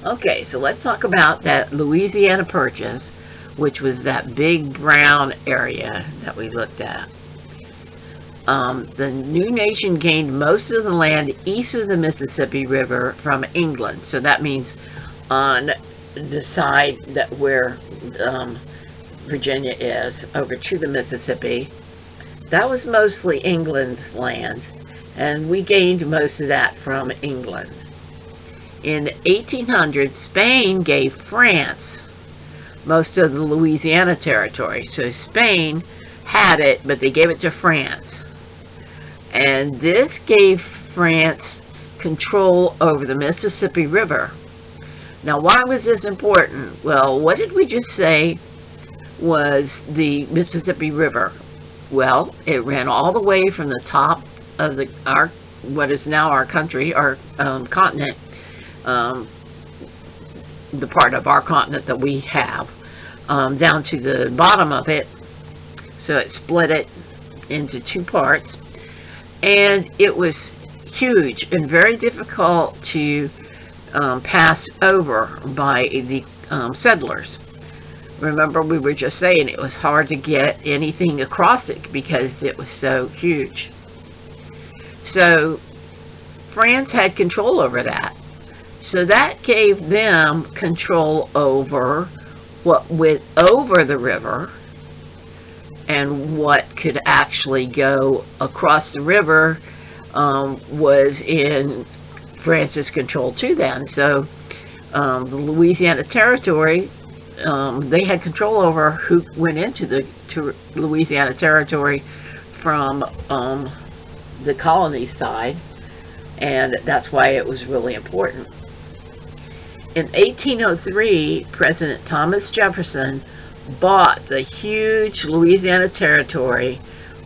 Okay, so let's talk about that Louisiana Purchase, which was that big brown area that we looked at. The new nation gained most of the land east of the Mississippi River from England. So that means on the side that where Virginia is, over to the Mississippi. That was mostly England's land, and we gained most of that from England. In 1800, Spain gave France most of the Louisiana territory. So Spain had it, but they gave it to France. And this gave France control over the Mississippi River. Now, why was this important? Well, what did we just say was the Mississippi River? Well, it ran all the way from the top of what is now our country, our continent, the part of our continent that we have, down to the bottom of it. So it split it into two parts. And it was huge and very difficult to pass over by the settlers. Remember, we were just saying it was hard to get anything across it because it was so huge. So France had control over that. So that gave them control over what went over the river and what could actually go across the river was in France's control too then. So the Louisiana Territory, they had control over who went into the Louisiana Territory from the colony side, and that's why it was really important. In 1803, President Thomas Jefferson bought the huge Louisiana Territory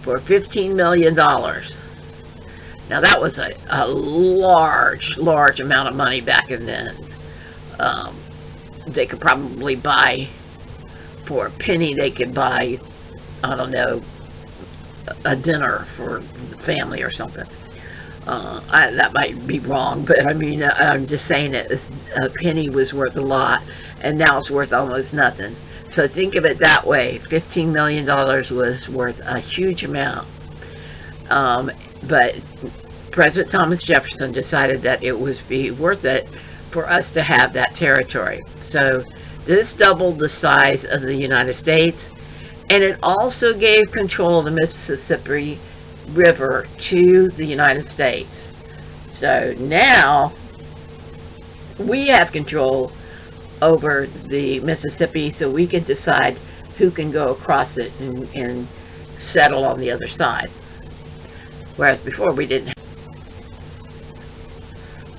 for $15 million. Now that was a large amount of money back in then. They could probably buy, for a penny, they could buy, I don't know, a dinner for the family or something. That might be wrong, but I mean, I'm just saying that a penny was worth a lot, and now it's worth almost nothing. So think of it that way. $15 million was worth a huge amount. But President Thomas Jefferson decided that it would be worth it for us to have that territory. So this doubled the size of the United States, and it also gave control of the Mississippi River to the United States. So now we have control over the Mississippi, so we can decide who can go across it and settle on the other side. Whereas before we didn't.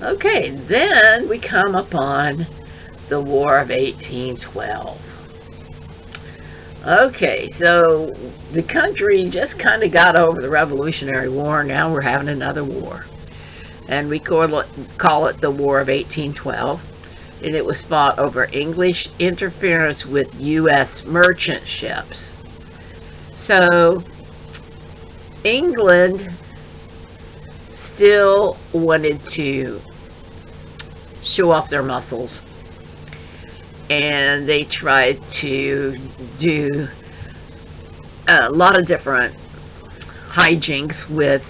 Okay, then we come upon the War of 1812. Okay, so the country just kind of got over the Revolutionary War. Now we're having another war. And we call it the War of 1812. And it was fought over English interference with U.S. merchant ships. So England still wanted to show off their muscles, and they tried to do a lot of different hijinks with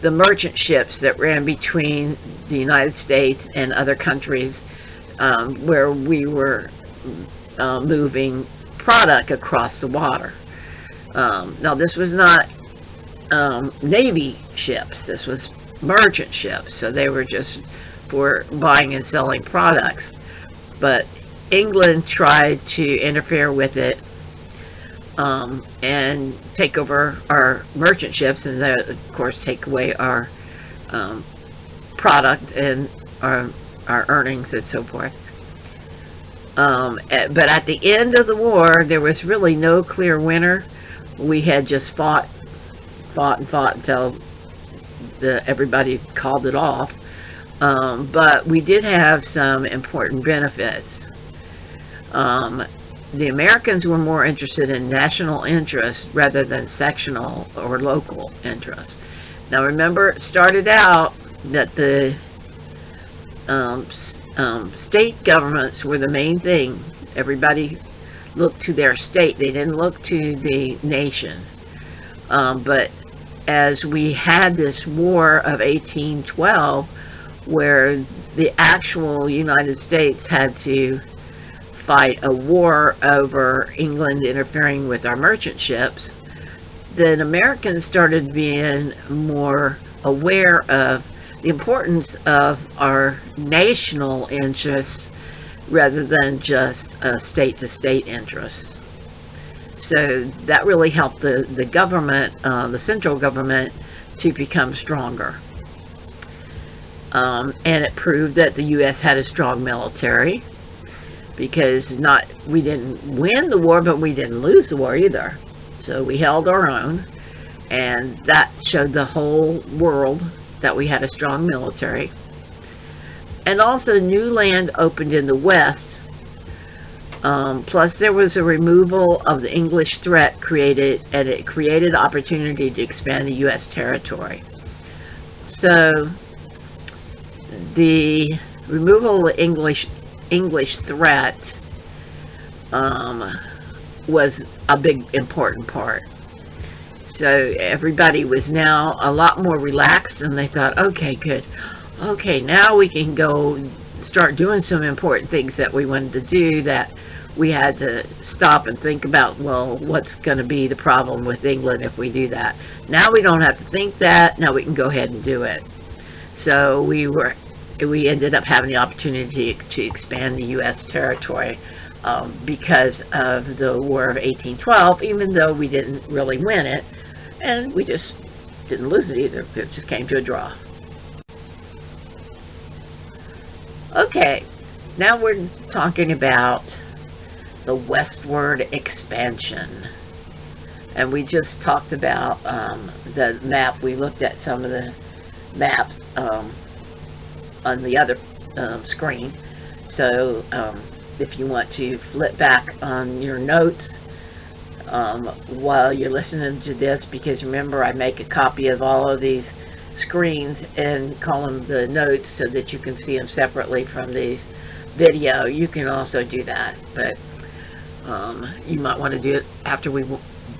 the merchant ships that ran between the United States and other countries where we were moving product across the water. Now this was not Navy ships, this was merchant ships, so they were just for buying and selling products. But England tried to interfere with it and take over our merchant ships, and then, of course, take away our product and our earnings and so forth. But at the end of the war, there was really no clear winner. We had just fought until everybody called it off. But we did have some important benefits. The Americans were more interested in national interest rather than sectional or local interest. Now remember, it started out that the state governments were the main thing. Everybody looked to their state. They didn't look to the nation. But as we had this War of 1812, where the actual United States had to fight a war over England interfering with our merchant ships, then Americans started being more aware of the importance of our national interests rather than just state-to-state interests. So that really helped the government, the central government, to become stronger. And it proved that the U.S. had a strong military, because we didn't win the war, but we didn't lose the war either. So we held our own, and that showed the whole world that we had a strong military. And also new land opened in the West. Plus there was a removal of the English threat and it created opportunity to expand the U.S. territory. So the removal of the English threat was a big important part. So everybody was now a lot more relaxed, and they thought, okay, good. Okay, now we can go start doing some important things that we wanted to do, that we had to stop and think about, well, what's going to be the problem with England if we do that? Now we don't have to think that. Now we can go ahead and do it. So we ended up having the opportunity to expand the U.S. territory because of the War of 1812, even though we didn't really win it, and we just didn't lose it either. It just came to a draw. Okay, now we're talking about the westward expansion. And we just talked about the map. We looked at some of the maps on the other screen. So if you want to flip back on your notes while you're listening to this, because remember, I make a copy of all of these screens and call them the notes so that you can see them separately from these video. You can also do that, but you might want to do it after we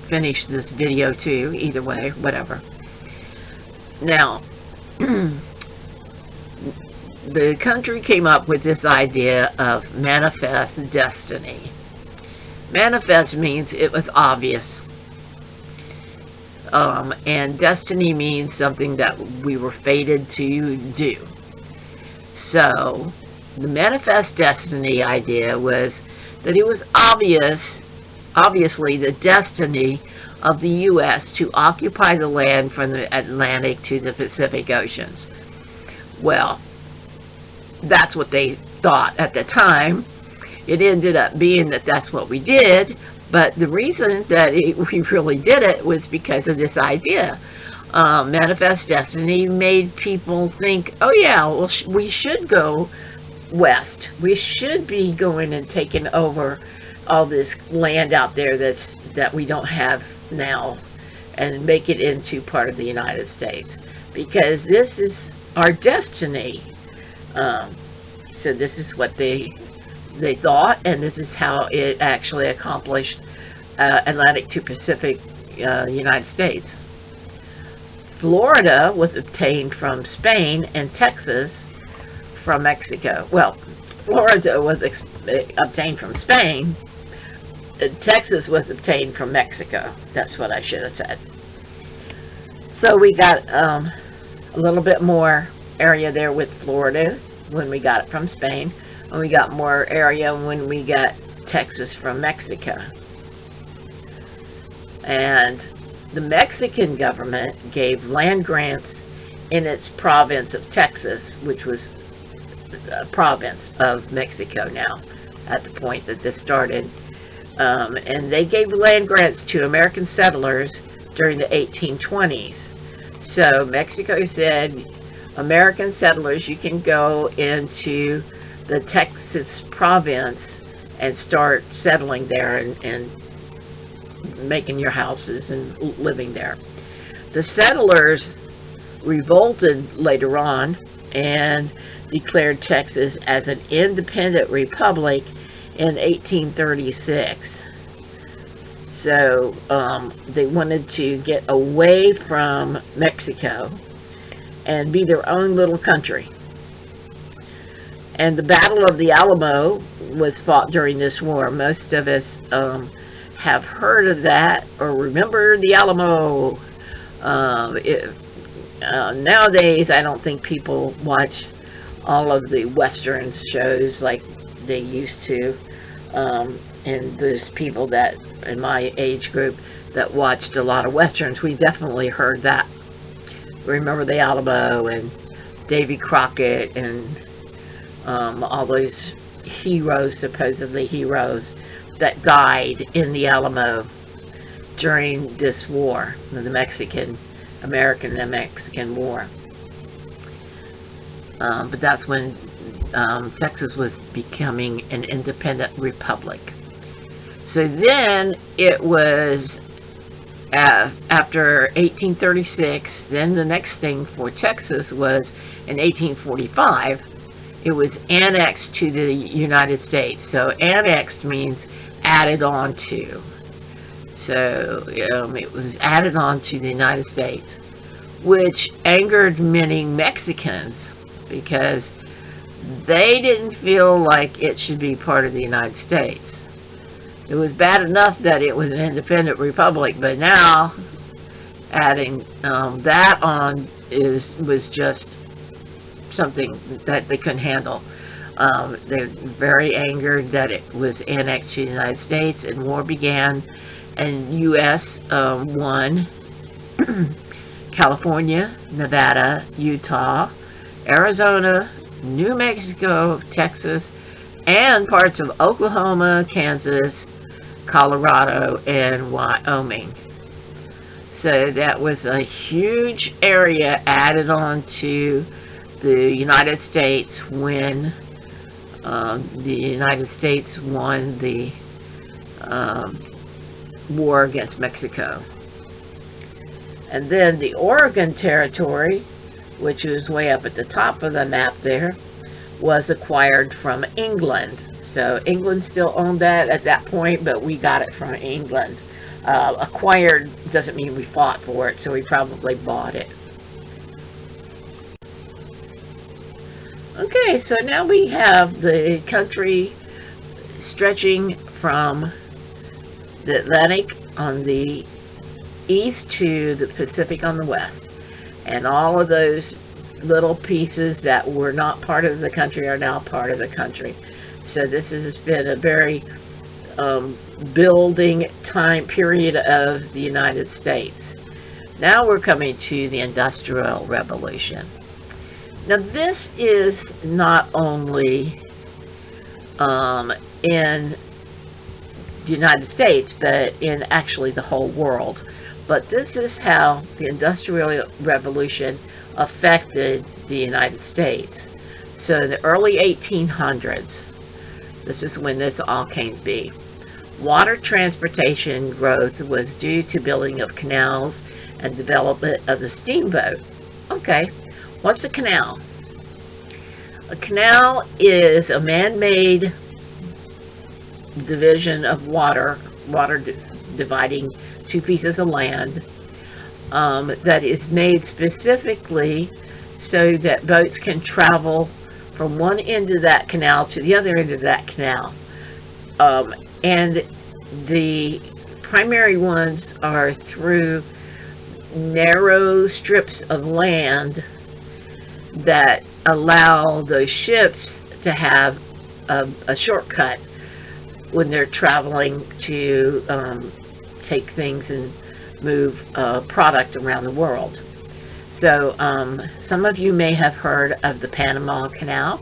finish this video too. Either way, whatever. Now, the country came up with this idea of manifest destiny. Manifest means it was obvious. And destiny means something that we were fated to do. So, the manifest destiny idea was that it was obviously the destiny of the U.S. to occupy the land from the Atlantic to the Pacific Oceans. Well, that's what they thought at the time. It ended up being that that's what we did, but the reason that we really did it was because of this idea. Manifest destiny made people think, oh yeah, well, we should go west. We should be going and taking over all this land out there that we don't have now, and make it into part of the United States, because this is our destiny. So this is what they thought, and this is how it actually accomplished Atlantic to Pacific United States. Florida was obtained from Spain, and Texas from Mexico. Well, Florida was obtained from Spain. Texas was obtained from Mexico. That's what I should have said. So we got a little bit more area there with Florida when we got it from Spain, and we got more area when we got Texas from Mexico. And the Mexican government gave land grants in its province of Texas, which was a province of Mexico now at the point that this started. And they gave land grants to American settlers during the 1820s. So Mexico said, American settlers, you can go into the Texas province and start settling there and making your houses and living there. The settlers revolted later on, and declared Texas as an independent republic in 1836. So they wanted to get away from Mexico and be their own little country. And the Battle of the Alamo was fought during this war. Most of us have heard of that or remember the Alamo. Nowadays, I don't think people watch all of the Western shows like they used to. And those people that in my age group that watched a lot of Westerns, we definitely heard that. Remember the Alamo and Davy Crockett and all those heroes, supposedly heroes, that died in the Alamo during this war, the American and Mexican War. But that's when Texas was becoming an independent republic. So then it was after 1836, then the next thing for Texas was in 1845, it was annexed to the United States. So annexed means added on to. So it was added on to the United States, which angered many Mexicans because they didn't feel like it should be part of the United States. It was bad enough that it was an independent republic, but now adding that on was just something that they couldn't handle. They're very angered that it was annexed to the United States, and war began, and U.S. won California, Nevada, Utah, Arizona, New Mexico, Texas, and parts of Oklahoma, Kansas, Colorado, and Wyoming. So that was a huge area added on to the United States when the United States won the war against Mexico. And then the Oregon Territory, which is way up at the top of the map there, was acquired from England. So England still owned that at that point, but we got it from England. Acquired doesn't mean we fought for it, so we probably bought it. Okay, so now we have the country stretching from the Atlantic on the east to the Pacific on the west. And all of those little pieces that were not part of the country are now part of the country. So this has been a very building time period of the United States. Now we're coming to the Industrial Revolution. Now this is not only in the United States, but in actually the whole world. But this is how the Industrial Revolution affected the United States. So in the early 1800s, this is when this all came to be. Water transportation growth was due to building of canals and development of the steamboat. Okay, what's a canal? A canal is a man-made division of water dividing two pieces of land that is made specifically so that boats can travel from one end of that canal to the other end of that canal. And the primary ones are through narrow strips of land that allow those ships to have a shortcut when they're traveling to take things and move product around the world. So some of you may have heard of the Panama Canal.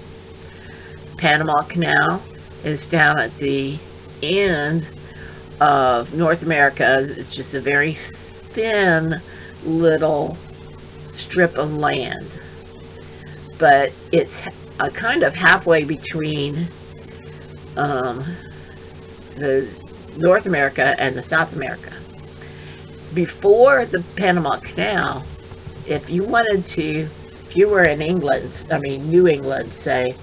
Panama Canal is down at the end of North America. It's just a very thin little strip of land, but it's kind of halfway between the North America and the South America. Before the Panama Canal, if you wanted to if you were in England, New England, say,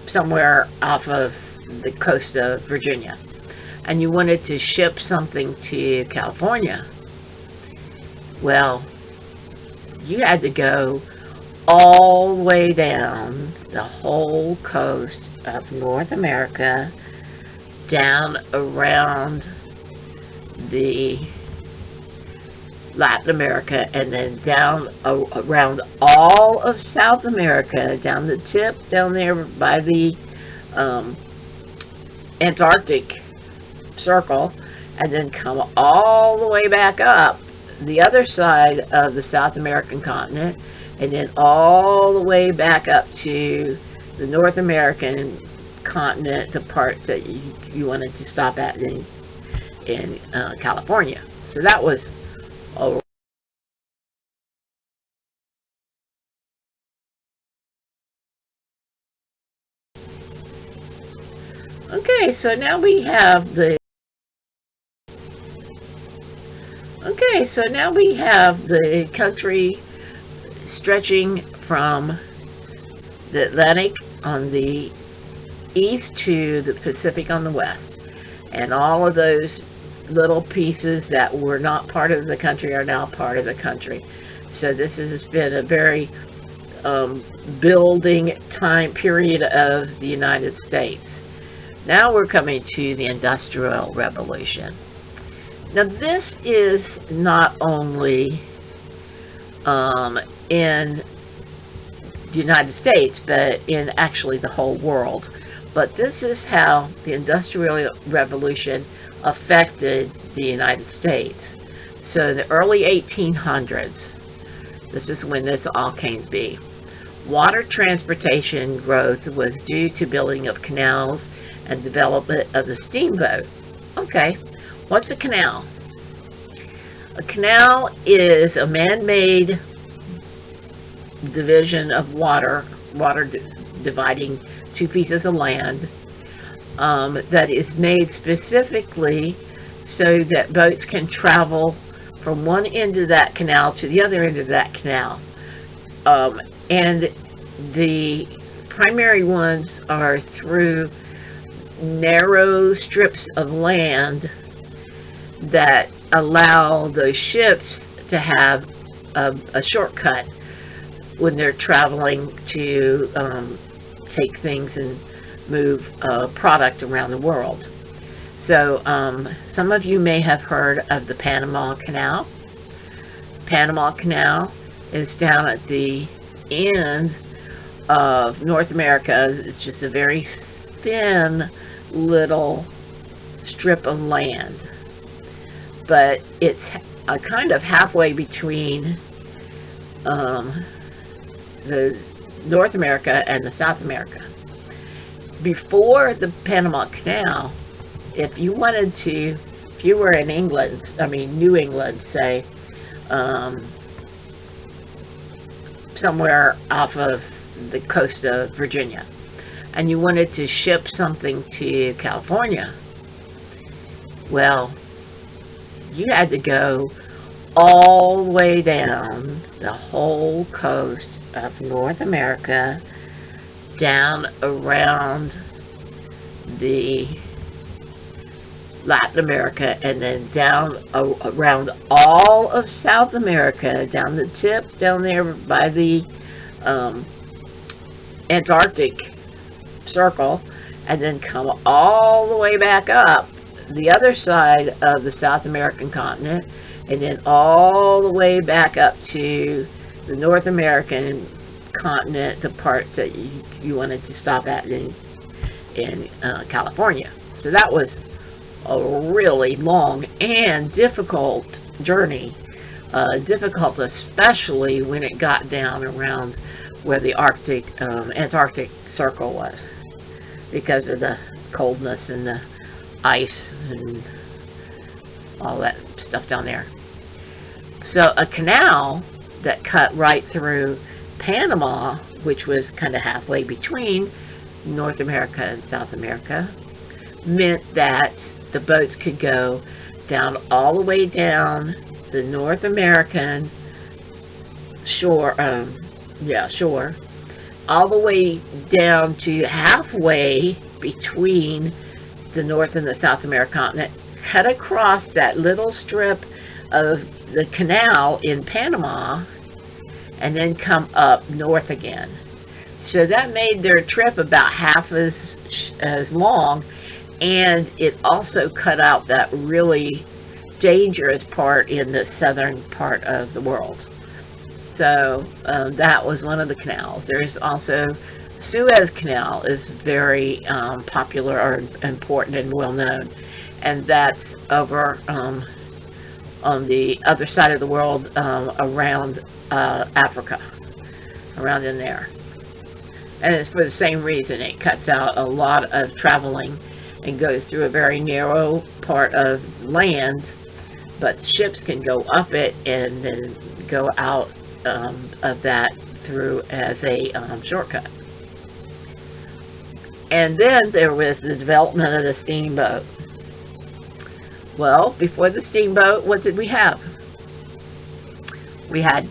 somewhere off of the coast of Virginia, and you wanted to ship something to California, well, you had to go all the way down the whole coast of North America, down around the Latin America, and then down around all of South America, down the tip down there by the Antarctic Circle, and then come all the way back up the other side of the South American continent, and then all the way back up to the North American continent, the parts that you wanted to stop at in California. So that was a Okay, so now we have the country stretching from the Atlantic on the east to the Pacific on the west. And all of those little pieces that were not part of the country are now part of the country. So this has been a very building time period of the United States. Now we're coming to the Industrial Revolution. Now this is not only in the United States, but in actually the whole world. But this is how the Industrial Revolution affected the United States. So in the early 1800s, this is when this all came to be. Water transportation growth was due to building of canals and development of the steamboat. Okay, what's a canal? A canal is a man-made division of water dividing two pieces of land that is made specifically so that boats can travel from one end of that canal to the other end of that canal. And the primary ones are through narrow strips of land that allow those ships to have a shortcut when they're traveling to take things and move product around the world. So some of you may have heard of the Panama Canal. Panama Canal is down at the end of North America. It's just a very thin little strip of land, but it's a kind of halfway between the North America and the South America. Before the Panama Canal, if you were in England, New England, say, somewhere off of the coast of Virginia, and you wanted to ship something to California, well, you had to go all the way down the whole coast of North America, down around the Latin America, and then down around all of South America, down the tip down there by the Antarctic Circle, and then come all the way back up the other side of the South American continent, and then all the way back up to the North American continent, the parts that you wanted to stop at in California. So that was a really long and difficult journey, difficult especially when it got down around where the Antarctic Circle was, because of the coldness and the ice and all that stuff down there. So a canal that cut right through Panama, which was kind of halfway between North America and South America, meant that the boats could go down all the way down the North American shore, shore, all the way down to halfway between the North and the South American continent, cut across that little strip of the canal in Panama, and then come up north again. So that made their trip about half as long, and it also cut out that really dangerous part in the southern part of the world. So that was one of the canals. There's also Suez Canal is very popular or important and well known, and that's over on the other side of the world, around Africa, around in there. And it's for the same reason. It cuts out a lot of traveling and goes through a very narrow part of land, but ships can go up it and then go out of that through as a shortcut. And then there was the development of the steamboat. Well, before the steamboat, what did we have? We had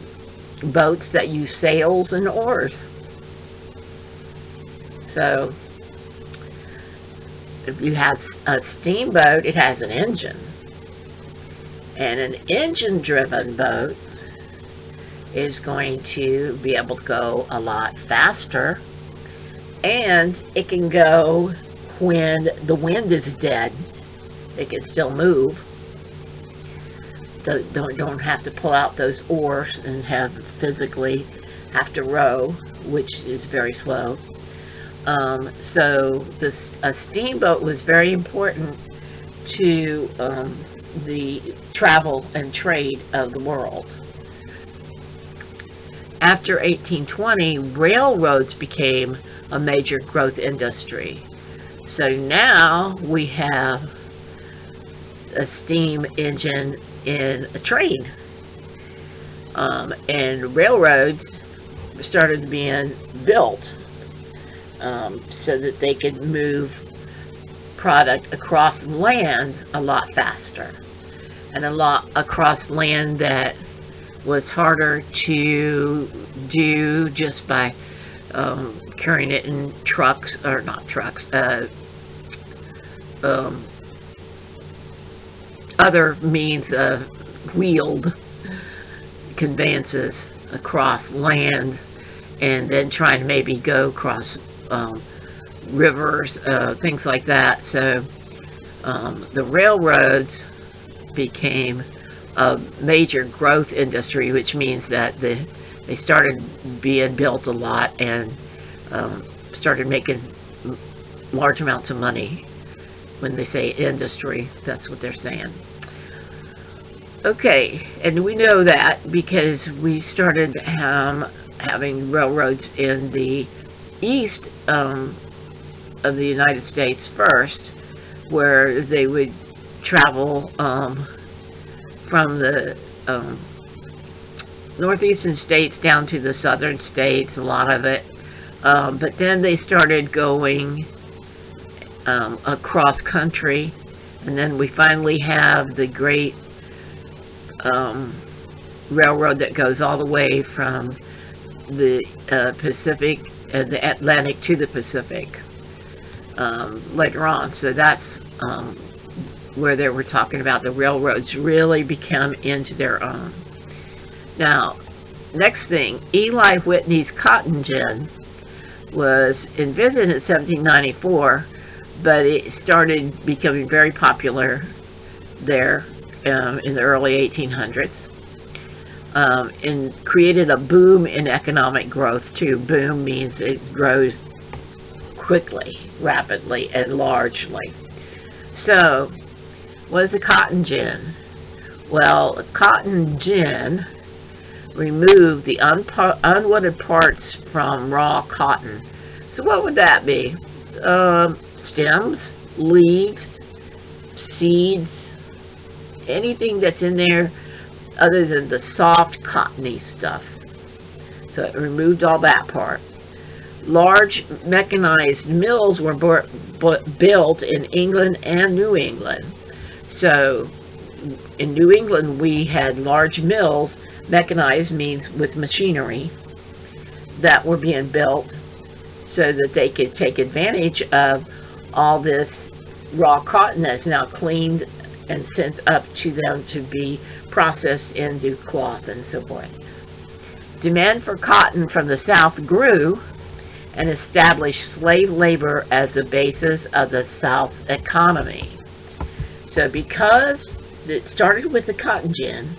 boats that use sails and oars. So if you have a steamboat, it has an engine. And an engine-driven boat is going to be able to go a lot faster, and it can go when the wind is dead. It can still move. Don't have to pull out those oars and physically have to row, which is very slow. So a steamboat was very important to the travel and trade of the world. After 1820, railroads became a major growth industry. So now we have a steam engine in a train. And railroads started being built so that they could move product across land a lot faster, and a lot across land that was harder to do just by carrying it in trucks, or not trucks, other means of wheeled conveyances across land, and then trying to maybe go across rivers, things like that. So the railroads became a major growth industry, which means that they started being built a lot and started making large amounts of money. When they say industry, that's what they're saying. Okay, and we know that because we started having railroads in the east of the United States first, where they would travel from the northeastern states down to the southern states, a lot of it. But then they started going across country, and then we finally have the great railroad that goes all the way from the Pacific and the Atlantic to the Pacific later on. So that's where they were talking about the railroads really become into their own. Now, next thing, Eli Whitney's cotton gin was invented in 1794, but it started becoming very popular there in the early 1800s, and created a boom in economic growth too. Boom means it grows quickly, rapidly, and largely. So, what is a cotton gin? Well, a cotton gin removed the unwanted parts from raw cotton. So what would that be? Stems, leaves, seeds, anything that's in there other than the soft cottony stuff. So it removed all that part. Large mechanized mills were built in England and New England. So in New England we had large mills Mechanized means with machinery that were being built so that they could take advantage of all this raw cotton that's now cleaned and sent up to them to be processed into cloth and so forth. Demand for cotton from the South grew and established slave labor as the basis of the South's economy. So because it started with the cotton gin,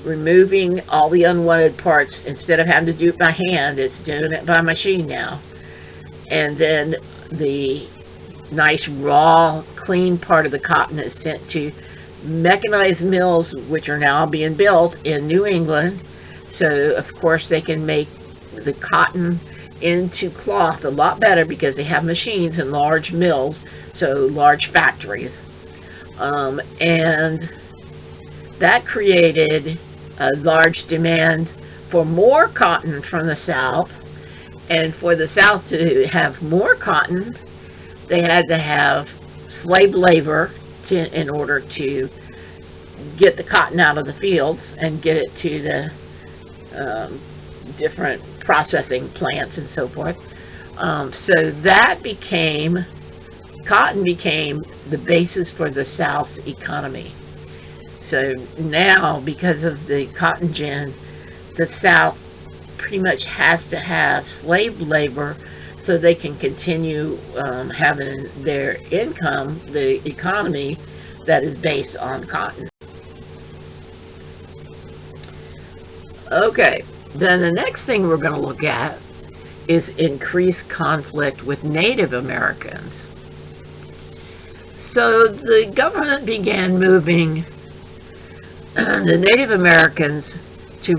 removing all the unwanted parts, instead of having to do it by hand, it's doing it by machine now. And then the nice raw, clean part of the cotton is sent to mechanized mills, which are now being built in New England. So, of course, they can make the cotton into cloth a lot better because they have machines and large mills, so large factories. And that created a large demand for more cotton from the South. And for the South to have more cotton, they had to have slave labor in order to get the cotton out of the fields and get it to the different processing plants and so forth. So that cotton became the basis for the South's economy. So now, because of the cotton gin, the South pretty much has to have slave labor so they can continue having their income, the economy that is based on cotton. Okay, then the next thing we're going to look at is increased conflict with Native Americans. So the government began moving the Native Americans to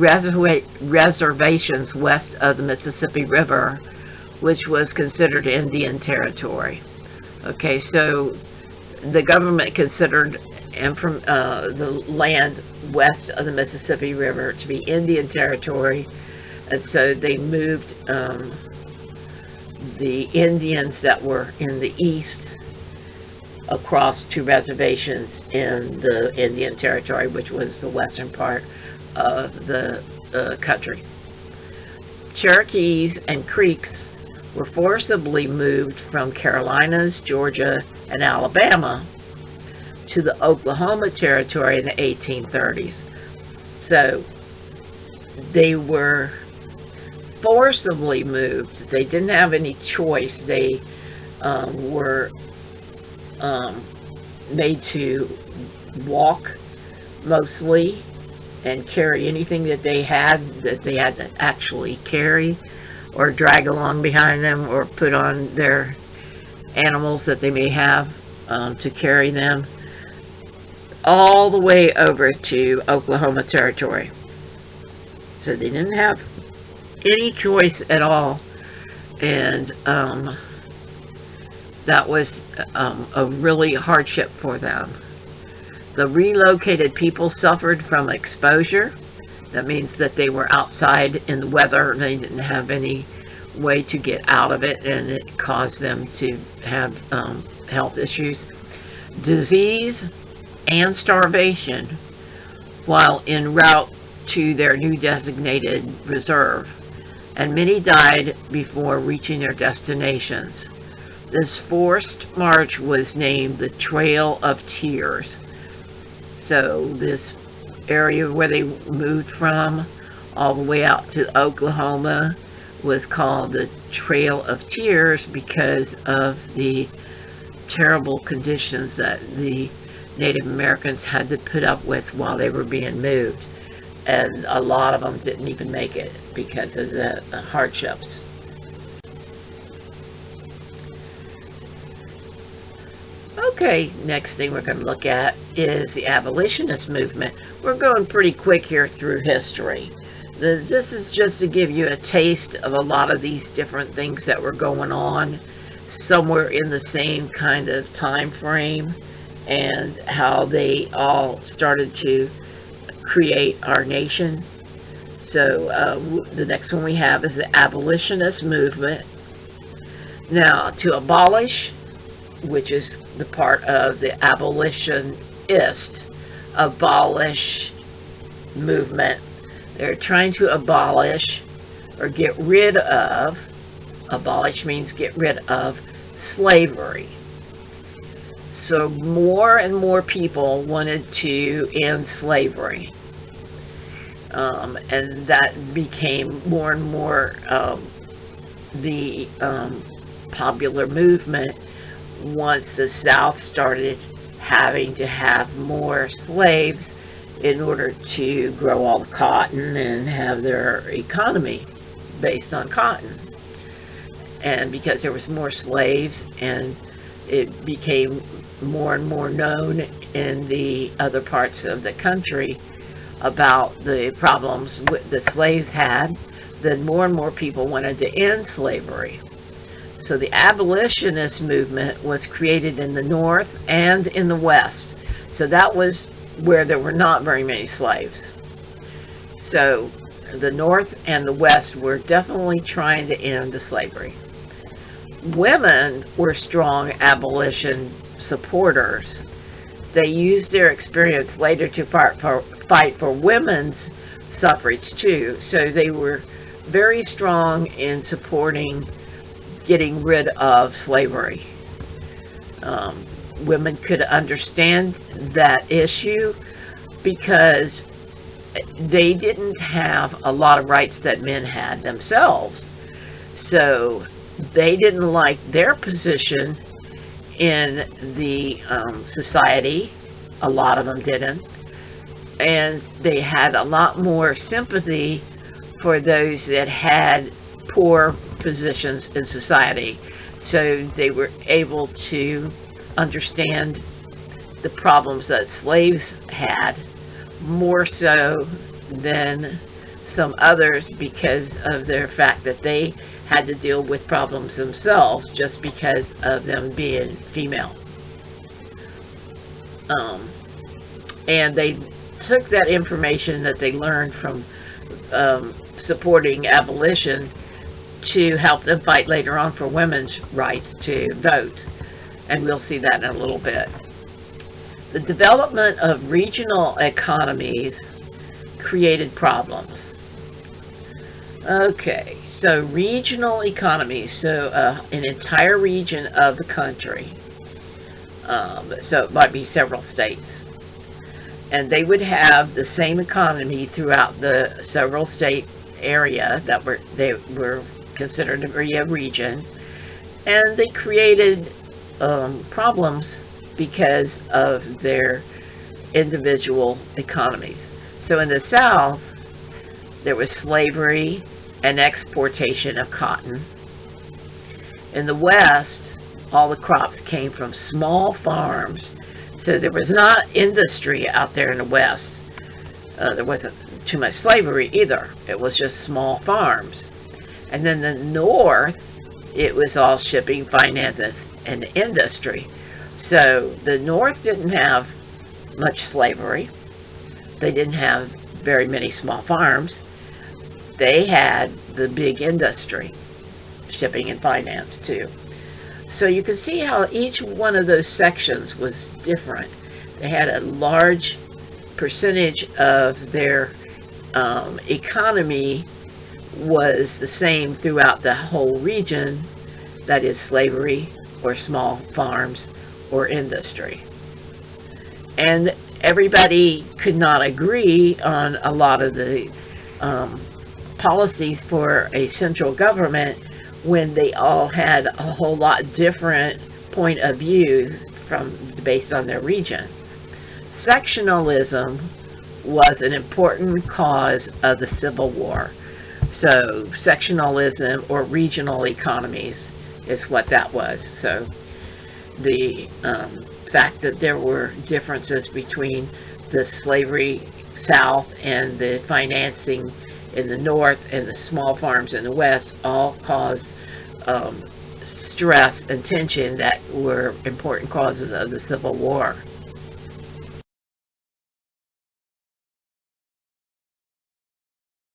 reservations west of the Mississippi River, which was considered Indian territory. Okay, so the government considered the land west of the Mississippi River to be Indian territory, and so they moved the Indians that were in the east across to reservations in the Indian Territory, which was the western part of the country. Cherokees and Creeks were forcibly moved from Carolinas, Georgia, and Alabama to the Oklahoma Territory in the 1830s. So they were forcibly moved. They didn't have any choice. They were made to walk mostly and carry anything that they had to actually carry or drag along behind them or put on their animals that they may have to carry them, all the way over to Oklahoma Territory. So they didn't have any choice at all, and that was a really hardship for them. The relocated people suffered from exposure. That means that they were outside in the weather and they didn't have any way to get out of it, and it caused them to have health issues, disease, and starvation while en route to their new designated reserve. And many died before reaching their destinations. This forced march was named the Trail of Tears. So this area where they moved from all the way out to Oklahoma was called the Trail of Tears because of the terrible conditions that the Native Americans had to put up with while they were being moved. And a lot of them didn't even make it because of the hardships. Okay, next thing we're going to look at is the Abolitionist Movement. We're going pretty quick here through history. This is just to give you a taste of a lot of these different things that were going on somewhere in the same kind of time frame, and how they all started to create our nation. So the next one we have is the Abolitionist Movement. Now, to abolish, which is the part of the abolitionist, abolish movement. They're trying to abolish or get rid of, abolish means get rid of, slavery. So more and more people wanted to end slavery. And that became more and more the popular movement once the South started having to have more slaves in order to grow all the cotton and have their economy based on cotton. And because there was more slaves, and it became more and more known in the other parts of the country about the problems the slaves had, then more and more people wanted to end slavery. So the Abolitionist Movement was created in the North and in the West. So that was where there were not very many slaves. So the North and the West were definitely trying to end the slavery. Women were strong abolition supporters. They used their experience later to fight for women's suffrage too. So they were very strong in supporting getting rid of slavery. Women could understand that issue because they didn't have a lot of rights that men had themselves. So they didn't like their position in the society. A lot of them didn't. And they had a lot more sympathy for those that had poor positions in society. So they were able to understand the problems that slaves had more so than some others because of their fact that they had to deal with problems themselves just because of them being female. And they took that information that they learned from supporting abolition to help them fight later on for women's rights to vote. And we'll see that in a little bit. The development of regional economies created problems. Okay, so regional economies, so an entire region of the country, so it might be several states, and they would have the same economy throughout the several state area that they were considered to be a region, and they created problems because of their individual economies. So in the South, there was slavery and exportation of cotton. In the West, all the crops came from small farms, so there was not industry out there in the West. There wasn't too much slavery either. It was just small farms. And then the North, it was all shipping, finances, and industry. So the North didn't have much slavery. They didn't have very many small farms. They had the big industry, shipping and finance too. So you can see how each one of those sections was different. They had a large percentage of their economy was the same throughout the whole region, that is slavery or small farms or industry. And everybody could not agree on a lot of the policies for a central government when they all had a whole lot different point of view based on their region. Sectionalism was an important cause of the Civil War. So sectionalism or regional economies is what that was. So the fact that there were differences between the slavery South and the financing in the North and the small farms in the West all caused stress and tension that were important causes of the Civil War.